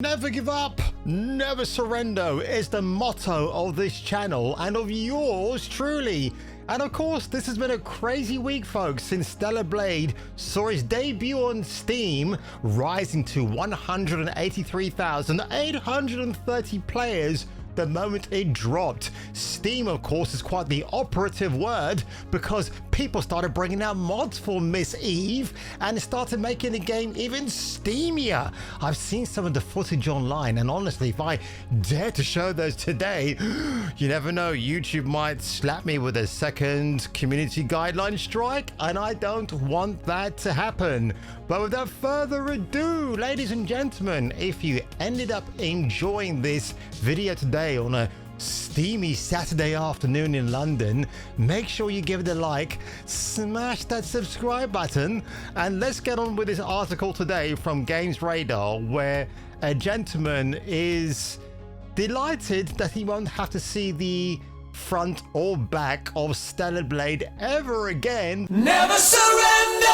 Never give up, never surrender is the motto of this channel and of yours truly. And of course, this has been a crazy week, folks, since Stellar Blade saw its debut on Steam, rising to 183,830 players the moment it dropped. Steam, of course, is quite the operative word because people started bringing out mods for Miss Eve and started making the game even steamier. I've seen some of the footage online, and honestly, if I dare to show those today, you never know, YouTube might slap me with a second community guideline strike, and I don't want that to happen. But without further ado, ladies and gentlemen, if you ended up enjoying this video today on a steamy Saturday afternoon in London, make sure you give it a like, smash that subscribe button, and let's get on with this article today from Games Radar, where a gentleman is delighted that he won't have to see the front or back of Stellar Blade ever again. Never surrender!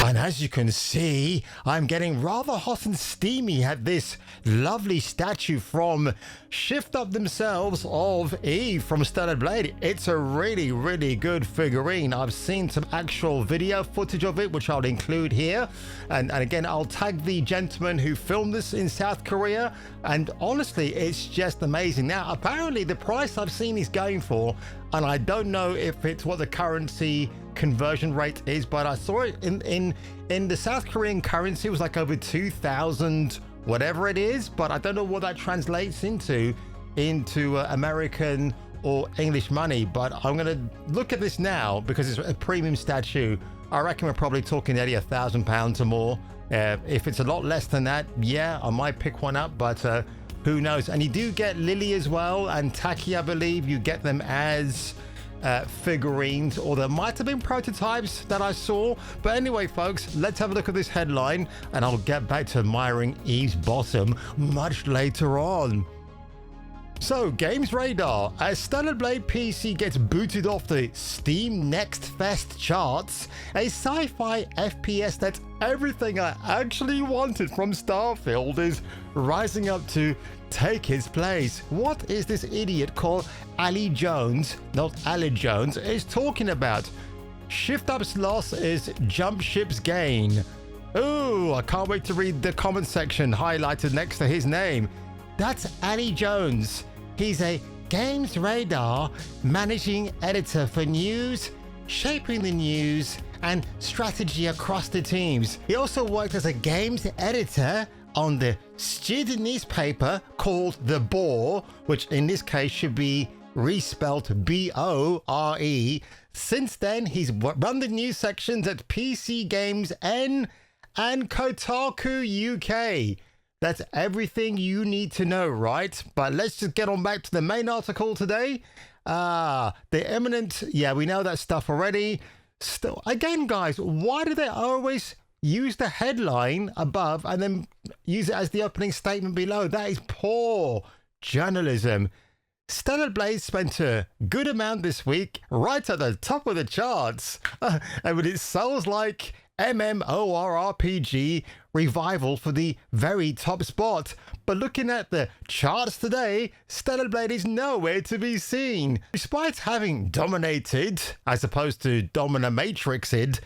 And as you can see, I'm getting rather hot and steamy at this lovely statue from Shift Up themselves of Eve from Stellar Blade. It's a really, really good figurine. I've seen some actual video footage of it, which I'll include here. And again, I'll tag the gentleman who filmed this in South Korea. And honestly, it's just amazing. Now, apparently the price I've seen is going for, and I don't know if it's what the currency conversion rate is, but I saw it in the South Korean currency. It was like over 2,000 whatever it is, but I don't know what that translates into American or English money. But I'm gonna look at this now because it's a premium statue. I reckon we're probably talking nearly £1,000 or more. If it's a lot less than that, yeah, I might pick one up, but who knows. And you do get Lily as well, and Taki, I believe you get them as figurines, or there might have been prototypes that I saw. But anyway, folks, let's have a look at this headline, and I'll get back to admiring Eve's bottom much later on. So, Games Radar, as Stellar Blade PC gets booted off the Steam Next Fest charts, a sci-fi FPS that's everything I actually wanted from Starfield is rising up to take its place. What is this idiot called Ali Jones, not Ali Jones, is talking about? Shift Up's loss is Jump Ship's gain. Ooh, I can't wait to read the comment section highlighted next to his name. That's Ali Jones. He's a Games Radar managing editor for news, shaping the news, and strategy across the teams. He also worked as a games editor on the student newspaper called The Bore, which in this case should be respelled B-O-R-E. Since then, he's run the news sections at PC Games N and Kotaku UK. That's everything you need to know, right? But let's just get on back to the main article today. The imminent, yeah, we know that stuff already. Still, again, guys, why do they always use the headline above and then use it as the opening statement below? That is poor journalism. Stellar Blade spent a good amount this week, right at the top of the charts. And with its Souls-like MMORPG revival for the very top spot. But looking at the charts today, Stellar Blade is nowhere to be seen. Despite having dominated, as opposed to dominatrixed,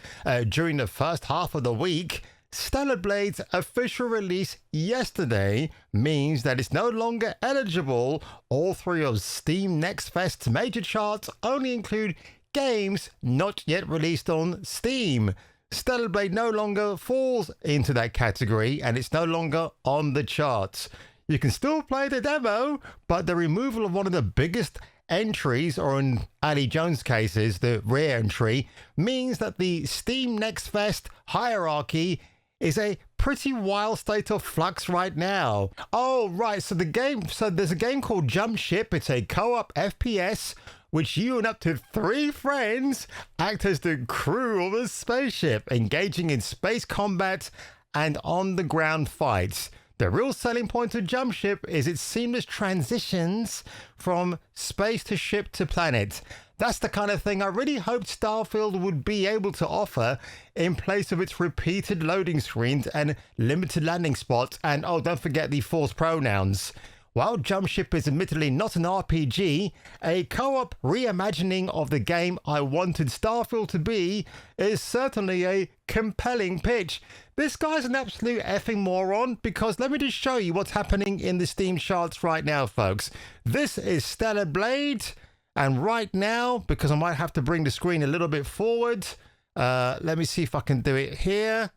during the first half of the week, Stellar Blade's official release yesterday means that it's no longer eligible. All three of Steam Next Fest's major charts only include games not yet released on Steam. Stellar Blade no longer falls into that category, and it's no longer on the charts. You can still play the demo, but the removal of one of the biggest entries, or in Ali Jones' cases, the rare entry, means that the Steam Next Fest hierarchy is a pretty wild state of flux right now. Oh, right, so there's a game called Jump Ship. It's a co-op FPS, which you and up to 3 friends act as the crew of a spaceship, engaging in space combat and on-the-ground fights. The real selling point of Jump Ship is its seamless transitions from space to ship to planet. That's the kind of thing I really hoped Starfield would be able to offer in place of its repeated loading screens and limited landing spots. And oh, don't forget the forced pronouns. While Jump Ship is admittedly not an RPG, a co-op reimagining of the game I wanted Starfield to be is certainly a compelling pitch. This guy's an absolute effing moron, because let me just show you what's happening in the Steam charts right now, folks. This is Stellar Blade, and right now, because I might have to bring the screen a little bit forward, let me see if I can do it here.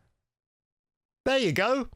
There you go.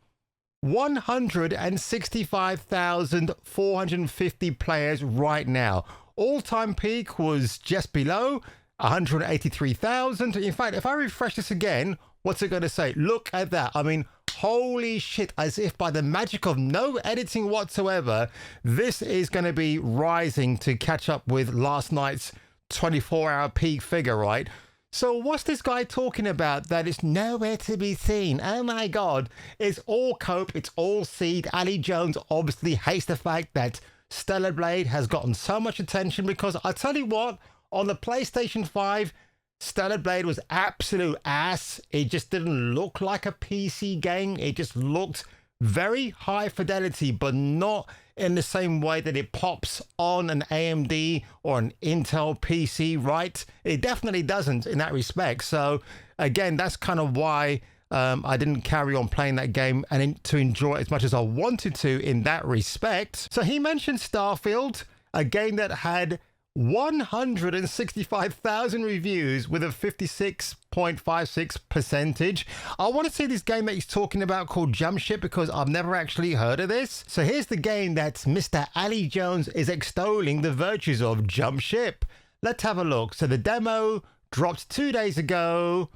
165,450 players right now. All-time peak was just below 183,000. In fact, if I refresh this again, what's it going to say? Look at that. I mean, holy shit, as if by the magic of no editing whatsoever, this is going to be rising to catch up with last night's 24-hour peak figure, right? So what's this guy talking about that is nowhere to be seen? Oh my God, it's all cope, it's all seed. Ali Jones obviously hates the fact that Stellar Blade has gotten so much attention, because I tell you what, on the PlayStation 5, Stellar Blade was absolute ass. It just didn't look like a PC game. It just looked very high fidelity, but not in the same way that it pops on an AMD or an Intel PC, right? It definitely doesn't in that respect. So again, that's kind of why I didn't carry on playing that game and to enjoy it as much as I wanted to in that respect. So he mentioned Starfield, a game that had 165,000 reviews with a 56.56%. I want to see this game that he's talking about called Jump Ship, because I've never actually heard of this. So here's the game that Mr. Ali Jones is extolling the virtues of, Jump Ship. Let's have a look. So the demo dropped 2 days ago,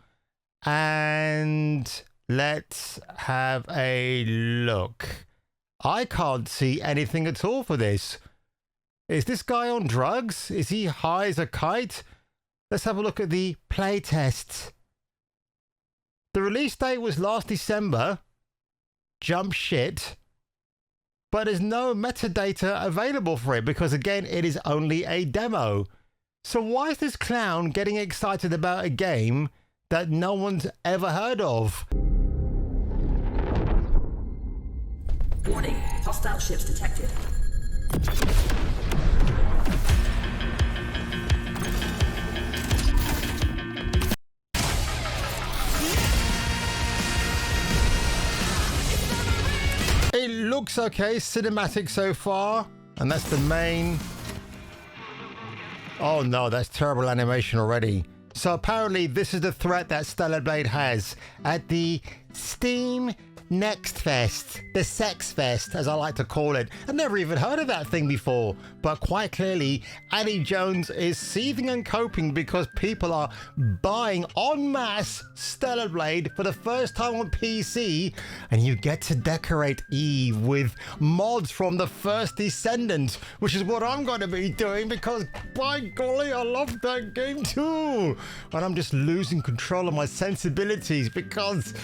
and let's have a look. I can't see anything at all for this. Is this guy on drugs? Is he high as a kite? Let's have a look at the playtest. The release date was last December. Jump shit. But there's no metadata available for it, because again, it is only a demo. So why is this clown getting excited about a game that no one's ever heard of? Warning, hostile ships detected. It looks okay, cinematic so far, and that's the main... Oh no, that's terrible animation already. So apparently this is the threat that Stellar Blade has at the Steam Next Fest, the Sex Fest, as I like to call it. I've never even heard of that thing before, but quite clearly, Ali Jones is seething and coping because people are buying en masse Stellar Blade for the first time on PC, and you get to decorate Eve with mods from the first Descendant, which is what I'm going to be doing, because by golly, I love that game too. And I'm just losing control of my sensibilities, because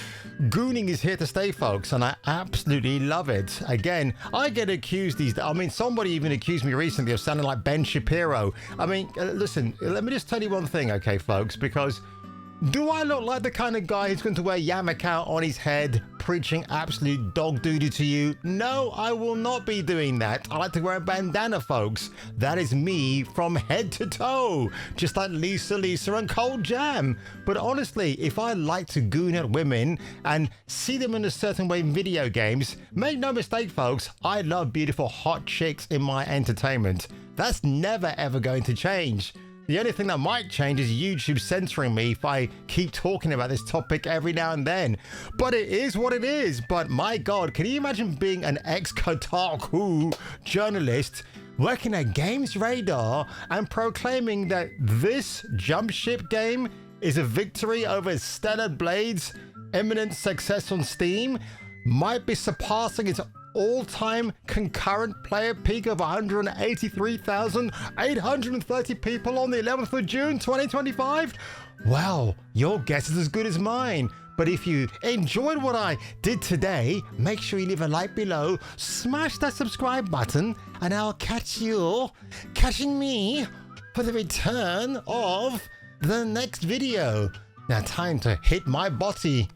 gooning is here to stay, folks, and I absolutely love it. Again, I get accused I mean, somebody even accused me recently of sounding like Ben Shapiro. I mean, listen, let me just tell you one thing, okay, folks, because do I look like the kind of guy who's going to wear yarmulke on his head, preaching absolute dog duty to you? No, I will not be doing that. I like to wear a bandana, folks. That is me from head to toe, just like Lisa and Cold Jam. But honestly, if I like to goon at women and see them in a certain way in video games, make no mistake, folks, I love beautiful hot chicks in my entertainment. That's never ever going to change. The only thing that might change is YouTube censoring me if I keep talking about this topic every now and then. But it is what it is. But my God, can you imagine being an ex-Kotaku journalist working at Games Radar and proclaiming that this Jump Ship game is a victory over Stellar Blade's imminent success on Steam, might be surpassing its all-time concurrent player peak of 183,830 people on the 11th of June 2025? Well, your guess is as good as mine. But if you enjoyed what I did today, make sure you leave a like below, smash that subscribe button, and I'll catch you catching me for the return of the next video. Now time to hit my body.